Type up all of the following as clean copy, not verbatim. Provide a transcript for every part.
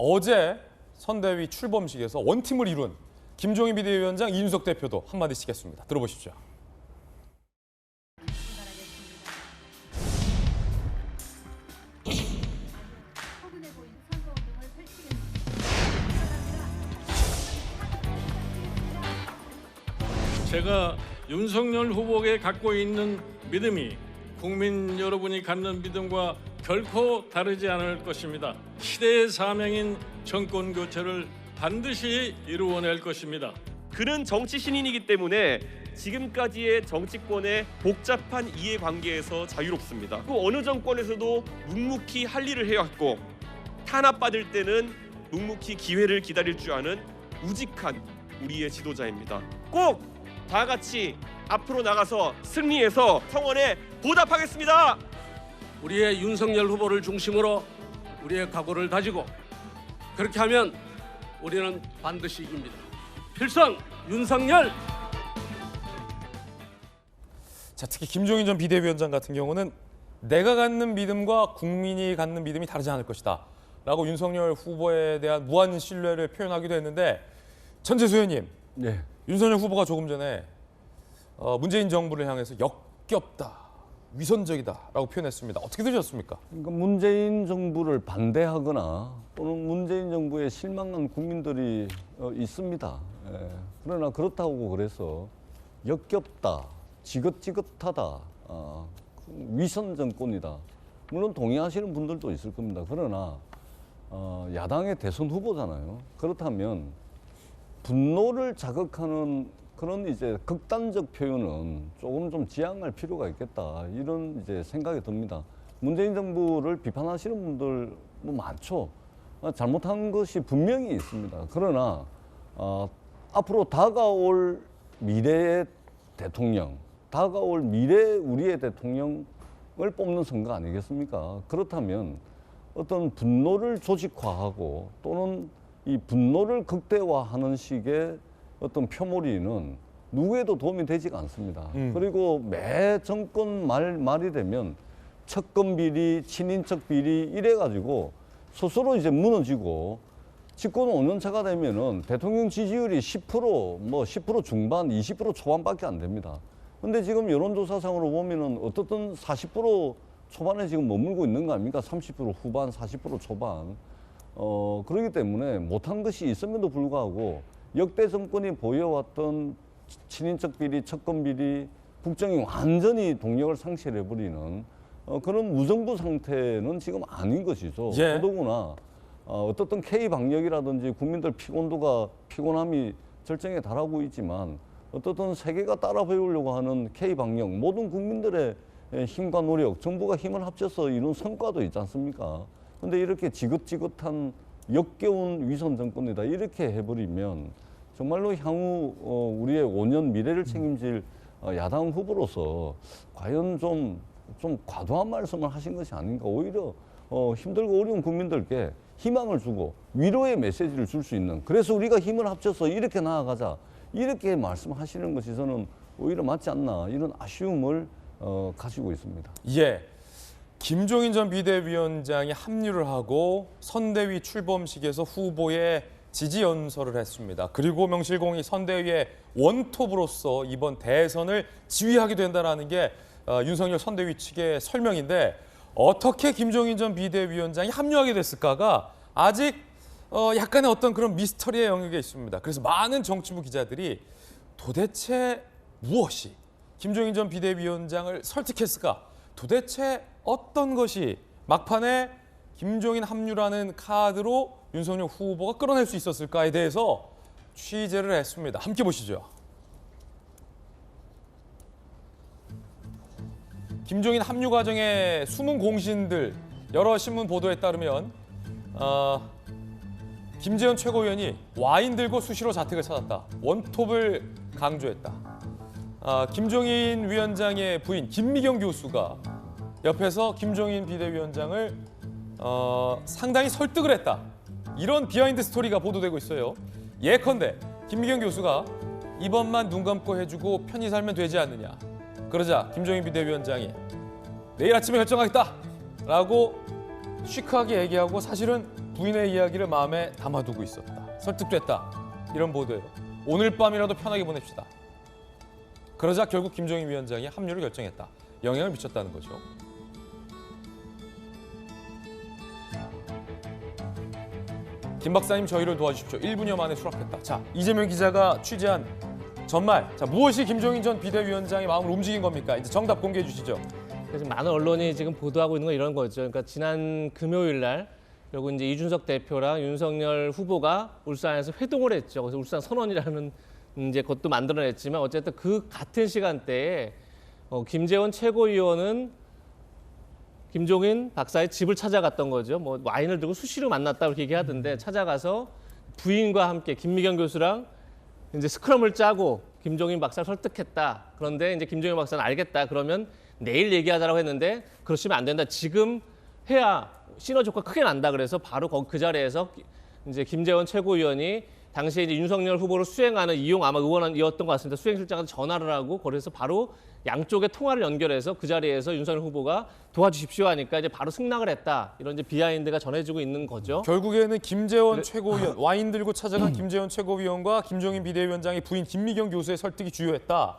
어제 선대위 출범식에서 원팀을 이룬 김종인 비대위원장, 이준석 대표도 한마디씩 했습니다. 들어보십시오. 제가 윤석열 후보에게 갖고 있는 믿음이 국민 여러분이 갖는 믿음과 결코 다르지 않을 것입니다. 시대의 사명인 정권 교체를 반드시 이루어낼 것입니다. 그는 정치 신인이기 때문에 지금까지의 정치권의 복잡한 이해관계에서 자유롭습니다. 그 어느 정권에서도 묵묵히 할 일을 해왔고 탄압받을 때는 묵묵히 기회를 기다릴 줄 아는 우직한 우리의 지도자입니다. 꼭 다 같이 앞으로 나가서 승리해서 성원에 보답하겠습니다. 우리의 윤석열 후보를 중심으로 우리의 각오를 다지고 그렇게 하면 우리는 반드시 이깁니다. 필성 윤석열! 자, 특히 김종인 전 비대위원장 같은 경우는 내가 갖는 믿음과 국민이 갖는 믿음이 다르지 않을 것이다 라고 윤석열 후보에 대한 무한 신뢰를 표현하기도 했는데, 전재수 의원님, 네. 윤석열 후보가 조금 전에 문재인 정부를 향해서 역겹다, 위선적이다라고 표현했습니다. 어떻게 들으셨습니까? 그러니까 문재인 정부를 반대하거나 또는 문재인 정부에 실망한 국민들이 있습니다. 예. 그러나 그렇다고 그래서 역겹다, 지긋지긋하다, 위선 정권이다. 물론 동의하시는 분들도 있을 겁니다. 그러나 야당의 대선 후보잖아요. 그렇다면 분노를 자극하는 그런 이제 극단적 표현은 조금 좀 지양할 필요가 있겠다, 이런 이제 생각이 듭니다. 문재인 정부를 비판하시는 분들 뭐 많죠. 잘못한 것이 분명히 있습니다. 그러나 앞으로 다가올 미래의 대통령, 다가올 미래 우리의 대통령을 뽑는 선거 아니겠습니까? 그렇다면 어떤 분노를 조직화하고 또는 이 분노를 극대화하는 식의 어떤 표몰이는 누구에도 도움이 되지가 않습니다. 그리고 매 정권 말이 되면 척건 비리, 친인척 비리 이래가지고 스스로 이제 무너지고 집권 5년 차가 되면은 대통령 지지율이 10% 중반, 20% 초반밖에 안 됩니다. 근데 지금 여론조사상으로 보면은 어떻든 40% 초반에 지금 머물고 있는 거 아닙니까? 30% 후반, 40% 초반. 그렇기 때문에 못한 것이 있음에도 불구하고 역대 정권이 보여왔던 친인척 비리, 척건 비리, 국정이 완전히 동력을 상실해버리는 그런 무정부 상태는 지금 아닌 것이죠. 예. 더더구나 어떻든 K 방역이라든지 국민들 피곤함이 절정에 달하고 있지만 어떻든 세계가 따라 배우려고 하는 K 방역, 모든 국민들의 힘과 노력, 정부가 힘을 합쳐서 이룬 성과도 있지 않습니까? 근데 이렇게 지긋지긋한 역겨운 위선 정권이다, 이렇게 해버리면 정말로 향후 우리의 5년 미래를 책임질 야당 후보로서 과연 좀 과도한 말씀을 하신 것이 아닌가. 오히려 힘들고 어려운 국민들께 희망을 주고 위로의 메시지를 줄 수 있는, 그래서 우리가 힘을 합쳐서 이렇게 나아가자, 이렇게 말씀하시는 것이 저는 오히려 맞지 않나, 이런 아쉬움을 가지고 있습니다. 예, 김종인 전 비대위원장이 합류를 하고 선대위 출범식에서 후보의 지지 연설을 했습니다. 그리고 명실공히 선대위의 원톱으로서 이번 대선을 지휘하게 된다는 게 윤석열 선대위 측의 설명인데, 어떻게 김종인 전 비대위원장이 합류하게 됐을까가 아직 약간의 어떤 그런 미스터리의 영역에 있습니다. 그래서 많은 정치부 기자들이 도대체 무엇이 김종인 전 비대위원장을 설득했을까? 도대체 어떤 것이 막판에 김종인 합류라는 카드로 윤석열 후보가 끌어낼 수 있었을까에 대해서 취재를 했습니다. 함께 보시죠. 김종인 합류 과정의 숨은 공신들, 여러 신문 보도에 따르면 김재현 최고위원이 와인 들고 수시로 자택을 찾았다, 원톱을 강조했다. 김종인 위원장의 부인 김미경 교수가 옆에서 김종인 비대위원장을 상당히 설득을 했다, 이런 비하인드 스토리가 보도되고 있어요. 예컨대 김미경 교수가 이번만 눈 감고 해주고 편히 살면 되지 않느냐. 그러자 김종인 비대위원장이 내일 아침에 결정하겠다 라고 시크하게 얘기하고 사실은 부인의 이야기를 마음에 담아두고 있었다. 설득됐다. 이런 보도예요. 오늘 밤이라도 편하게 보냅시다. 그러자 결국 김종인 위원장이 합류를 결정했다. 영향을 미쳤다는 거죠. 김 박사님 저희를 도와주십시오. 1분여 만에 수락했다. 자, 이재명 기자가 취재한 전말. 자, 무엇이 김종인 전 비대위원장의 마음을 움직인 겁니까? 이제 정답 공개해 주시죠. 지금 많은 언론이 지금 보도하고 있는 건 이런 거죠. 그러니까 지난 금요일 날 결국 이제 이준석 대표랑 윤석열 후보가 울산에서 회동을 했죠. 그래서 울산 선언이라는 이제 것도 만들어냈지만 어쨌든 그 같은 시간대에 김재원 최고위원은 김종인 박사의 집을 찾아갔던 거죠. 뭐 와인을 들고 수시로 만났다 그렇게 얘기하던데 찾아가서 부인과 함께 김미경 교수랑 이제 스크럼을 짜고 김종인 박사를 설득했다. 그런데 이제 김종인 박사는 알겠다. 그러면 내일 얘기하자라고 했는데 그러시면 안 된다. 지금 해야 시너지 효과가 크게 난다. 그래서 바로 그 자리에서 이제 김재원 최고위원이 당시에 이제 윤석열 후보를 수행하는 이용 아마 의원이었던 것 같습니다. 수행실장한테 전화를 하고 그래서 바로 양쪽의 통화를 연결해서 그 자리에서 윤석열 후보가 도와주십시오 하니까 이제 바로 승낙을 했다. 이런 이제 비하인드가 전해지고 있는 거죠. 결국에는 김재원 최고위원, 와인 들고 찾아간 김재원 최고위원과 김종인 비대위원장의 부인 김미경 교수의 설득이 주요했다.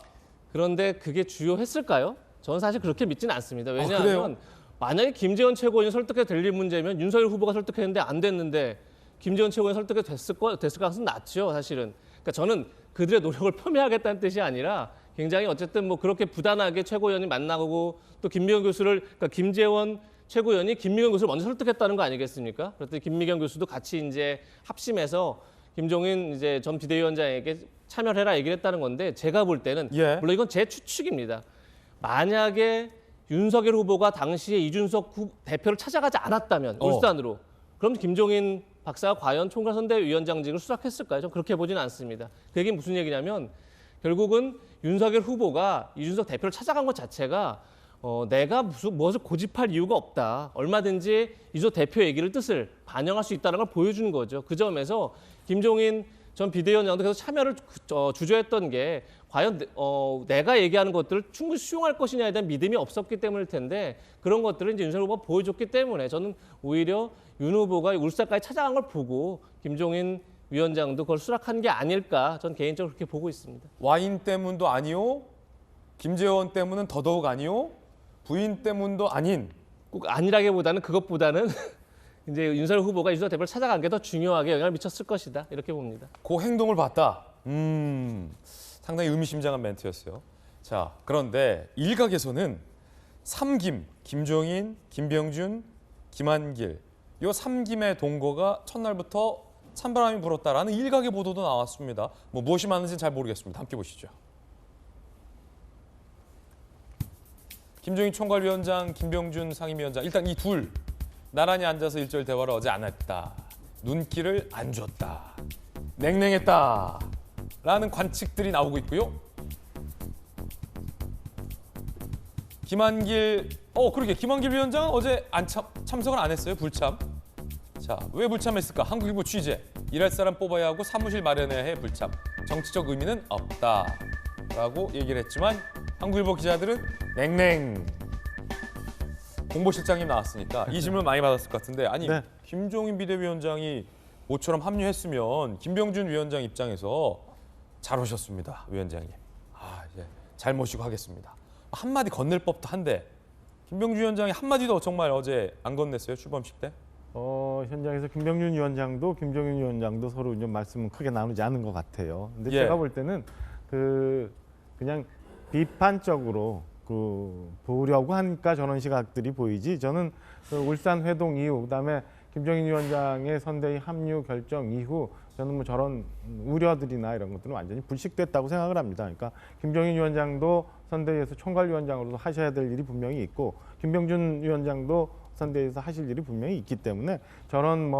그런데 그게 주요했을까요? 저는 사실 그렇게 믿지는 않습니다. 그래요? 왜냐하면 만약에 김재원 최고위원이 설득해 될 문제면 윤석열 후보가 설득했는데 안 됐는데 김재원 최고위원이 설득해 됐을 가능성은 낮죠, 사실은. 그러니까 저는 그들의 노력을 폄훼하겠다는 뜻이 아니라 굉장히 어쨌든 뭐 그렇게 부단하게 최고위원이 만나고 또 김미경 교수를 그러니까 김재원 최고위원이 김미경 교수를 먼저 설득했다는 거 아니겠습니까? 그랬더니 김미경 교수도 같이 이제 합심해서 김종인 이제 전 비대위원장에게 참여해라 얘기를 했다는 건데 제가 볼 때는 물론 이건 제 추측입니다. 만약에 윤석열 후보가 당시에 이준석 대표를 찾아가지 않았다면 울산으로 그럼 김종인 박사가 과연 총괄선대위원장직을 수락했을까요? 저는 그렇게 보지는 않습니다. 그 얘기는 무슨 얘기냐면 결국은 윤석열 후보가 이준석 대표를 찾아간 것 자체가 내가 무엇을 고집할 이유가 없다. 얼마든지 이준석 대표 얘기를 뜻을 반영할 수 있다는 걸 보여주는 거죠. 그 점에서 김종인 전 비대위원장도 계속 참여를 주저했던 게 과연 내가 얘기하는 것들을 충분히 수용할 것이냐에 대한 믿음이 없었기 때문일 텐데 그런 것들을 이제 윤석열 후보가 보여줬기 때문에 저는 오히려 윤 후보가 울산까지 찾아간 걸 보고 김종인 위원장도 그걸 수락한 게 아닐까 전 개인적으로 그렇게 보고 있습니다. 와인 때문도 아니요. 김재원 때문은 더더욱 아니요. 부인 때문도 아닌. 꼭 아니라기보다는 그것보다는 이제 윤석열 후보가 이준석 대표를 찾아간 게 더 중요하게 영향을 미쳤을 것이다. 이렇게 봅니다. 그 행동을 봤다. 상당히 의미심장한 멘트였어요. 자, 그런데 일각에서는 삼김, 김종인, 김병준, 김한길 이 삼김의 동거가 첫날부터 찬바람이 불었다라는 일각의 보도도 나왔습니다. 뭐 무엇이 맞는지는 잘 모르겠습니다. 함께 보시죠. 김종인 총괄위원장, 김병준 상임위원장 일단 이 둘 나란히 앉아서 일절 대화를 어제 안 했다. 눈길을 안 줬다. 냉랭했다. 라는 관측들이 나오고 있고요. 김한길, 그러게 김한길 위원장은 어제 참석을 안 했어요. 불참. 자, 왜 불참했을까? 한국일보 취재. 일할 사람 뽑아야 하고 사무실 마련해야 해 불참. 정치적 의미는 없다. 라고 얘기를 했지만 한국일보 기자들은 냉랭. 공보실장님 나왔으니까 이 질문 많이 받았을 것 같은데 아니 김종인 비대위원장이 모처럼 합류했으면 김병준 위원장 입장에서 잘 오셨습니다. 위원장님. 이제 잘 모시고 하겠습니다. 한마디 건넬 법도 한데 김병준 위원장이 한마디도 정말 어제 안 건넸어요. 출범식 때? 현장에서 김병준 위원장도 김종인 위원장도 서로 좀 말씀은 크게 나누지 않은 것 같아요. 근데 제가 볼 때는 그냥 비판적으로 보려고 하니까 저런 시각들이 보이지. 저는 울산 회동 이후 그다음에 김종인 위원장의 선대위 합류 결정 이후 저는 뭐 저런 우려들이나 이런 것들은 완전히 불식됐다고 생각을 합니다. 그러니까 김종인 위원장도 선대위에서 총괄위원장으로서 하셔야 될 일이 분명히 있고 김병준 위원장도 선대위에서 하실 일이 분명히 있기 때문에 저런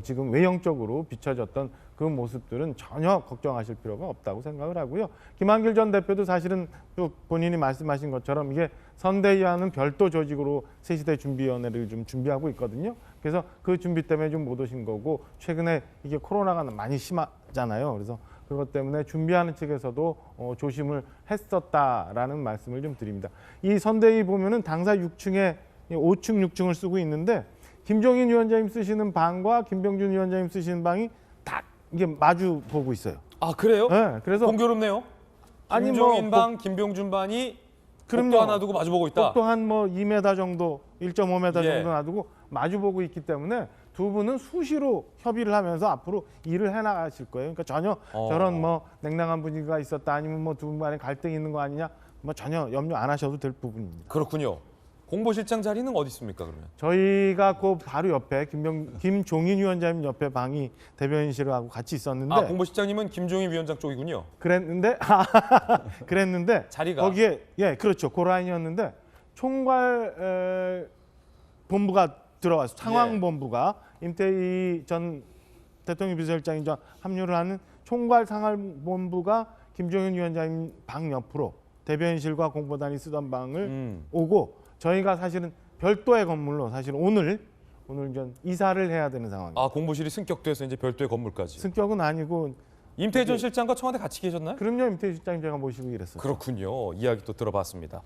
지금 외형적으로 비춰졌던 그 모습들은 전혀 걱정하실 필요가 없다고 생각을 하고요. 김한길 전 대표도 사실은 또 본인이 말씀하신 것처럼 이게 선대위와는 별도 조직으로 새시대 준비위원회를 좀 준비하고 있거든요. 그래서 그 준비 때문에 좀 못 오신 거고 최근에 이게 코로나가 많이 심하잖아요. 그래서 그것 때문에 준비하는 측에서도 조심을 했었다라는 말씀을 좀 드립니다. 이 선대위 보면은 당사 6층에 5층, 6층을 쓰고 있는데 김종인 위원장님 쓰시는 방과 김병준 위원장님 쓰시는 방이 딱 이게 마주 보고 있어요. 아 그래요? 네, 그래서 공교롭네요. 아니, 김종인 뭐, 방, 김병준 방이 그럼요. 복도 하나 두고 마주보고 있다. 복도 한 뭐 2m 정도, 1.5m 예. 정도 놔두고 마주 보고 있기 때문에 두 분은 수시로 협의를 하면서 앞으로 일을 해나가실 거예요. 그러니까 전혀 저런 뭐 냉랭한 분위기가 있었다 아니면 뭐 두 분 간에 갈등이 있는 거 아니냐 뭐 전혀 염려 안 하셔도 될 부분입니다. 그렇군요. 공보실장 자리는 어디 있습니까 그러면? 저희가 그 바로 옆에 김종인 위원장님 옆에 방이 대변인실하고 같이 있었는데 아 공보실장님은 김종인 위원장 쪽이군요. 그랬는데 자리가? 거기에 예 그렇죠 그 라인이었는데 총괄 본부가 들어와서 상황본부가 임태희 전 대통령 비서실장이 합류를 하는 총괄 상황본부가 김종인 위원장님 방 옆으로 대변인실과 공보단이 쓰던 방을 오고 저희가 사실은 별도의 건물로 사실 오늘 이제 이사를 해야 되는 상황입니다. 아 공보실이 승격돼서 이제 별도의 건물까지. 승격은 아니고 임태희 전 실장과 청와대 같이 계셨나요? 그럼요 임태희 실장님 제가 모시고 일했었죠. 그렇군요. 이야기 또 들어봤습니다.